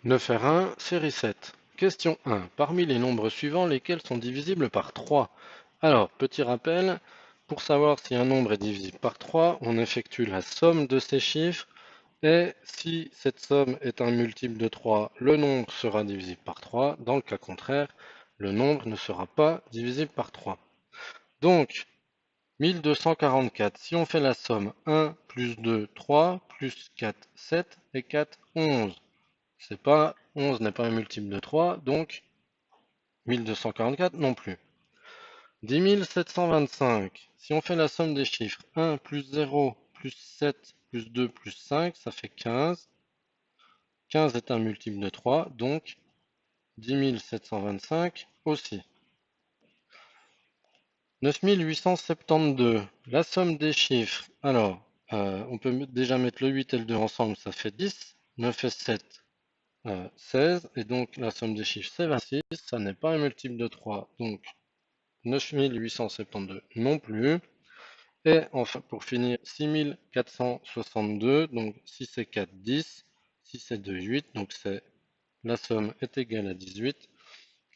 9R1, série 7. Question 1. Parmi les nombres suivants, lesquels sont divisibles par 3? Alors, petit rappel, pour savoir si un nombre est divisible par 3, on effectue la somme de ces chiffres, et si cette somme est un multiple de 3, le nombre sera divisible par 3. Dans le cas contraire, le nombre ne sera pas divisible par 3. Donc, 1244, si on fait la somme 1 plus 2, 3, plus 4, 7, et 4, 11. C'est pas 11 n'est pas un multiple de 3, donc 1244 non plus. 10725, si on fait la somme des chiffres 1 plus 0 plus 7 plus 2 plus 5, ça fait 15. 15 est un multiple de 3, donc 10725 aussi. 9872, la somme des chiffres. Alors, on peut déjà mettre le 8 et le 2 ensemble, ça fait 10. 9 et 7, 16. Et donc, la somme des chiffres, c'est 26. Ça n'est pas un multiple de 3, donc 9872 non plus. Et enfin, pour finir, 6462, donc 6 et 4, 10. 6 et 2, 8. Donc, la somme est égale à 18.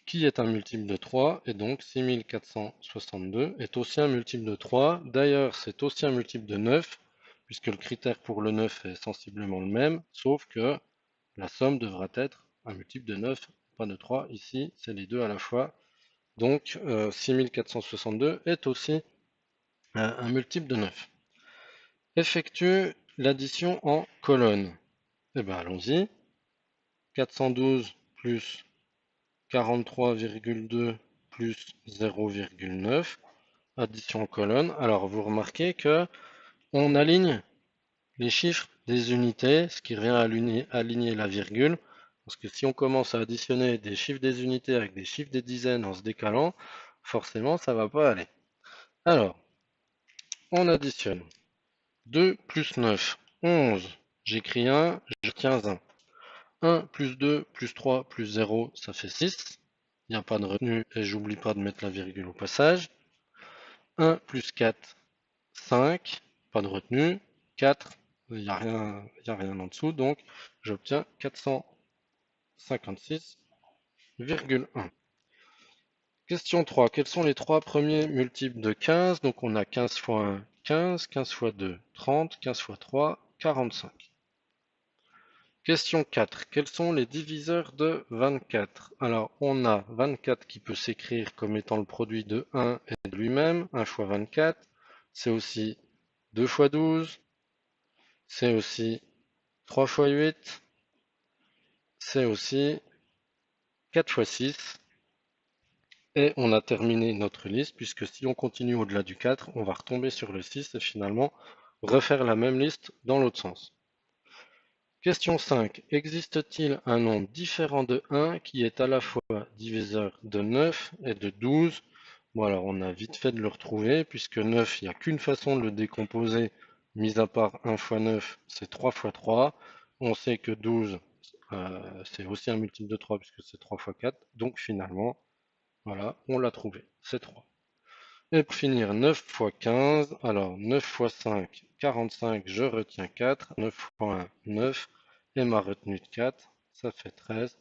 Qui est un multiple de 3, et donc 6462 est aussi un multiple de 3. D'ailleurs, c'est aussi un multiple de 9, puisque le critère pour le 9 est sensiblement le même, sauf que la somme devra être un multiple de 9, pas de 3. Ici, c'est les deux à la fois. Donc, 6462 est aussi un multiple de 9. Effectue l'addition en colonne. Eh bien, allons-y. 412 plus 43,2 plus 0,9, addition en colonne. Alors vous remarquez que on aligne les chiffres des unités, ce qui revient à aligner la virgule, parce que si on commence à additionner des chiffres des unités avec des chiffres des dizaines en se décalant, forcément ça va pas aller. Alors, on additionne 2 plus 9, 11. J'écris 1, je tiens 1. 1 plus 2 plus 3 plus 0, ça fait 6. Il n'y a pas de retenue et j'oublie pas de mettre la virgule au passage. 1 plus 4, 5. Pas de retenue. 4, il n'y a rien en dessous, donc j'obtiens 456,1. Question 3. Quels sont les trois premiers multiples de 15? Donc on a 15 fois 1, 15, 15 fois 2, 30, 15 fois 3, 45. Question 4. Quels sont les diviseurs de 24? Alors, on a 24 qui peut s'écrire comme étant le produit de 1 et de lui-même, 1 fois 24. C'est aussi 2 fois 12. C'est aussi 3 fois 8. C'est aussi 4 fois 6. Et on a terminé notre liste, puisque si on continue au-delà du 4, on va retomber sur le 6 et finalement refaire la même liste dans l'autre sens. Question 5. Existe-t-il un nombre différent de 1 qui est à la fois diviseur de 9 et de 12? Bon, alors on a vite fait de le retrouver, puisque 9, il n'y a qu'une façon de le décomposer, mis à part 1 fois 9, c'est 3 fois 3. On sait que 12, c'est aussi un multiple de 3, puisque c'est 3 fois 4. Donc finalement, voilà, on l'a trouvé, c'est 3. Et pour finir, 9 fois 15, alors 9 fois 5, 45, je retiens 4, 9 fois 1, 9, et ma retenue de 4, ça fait 13,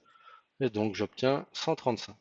et donc j'obtiens 135.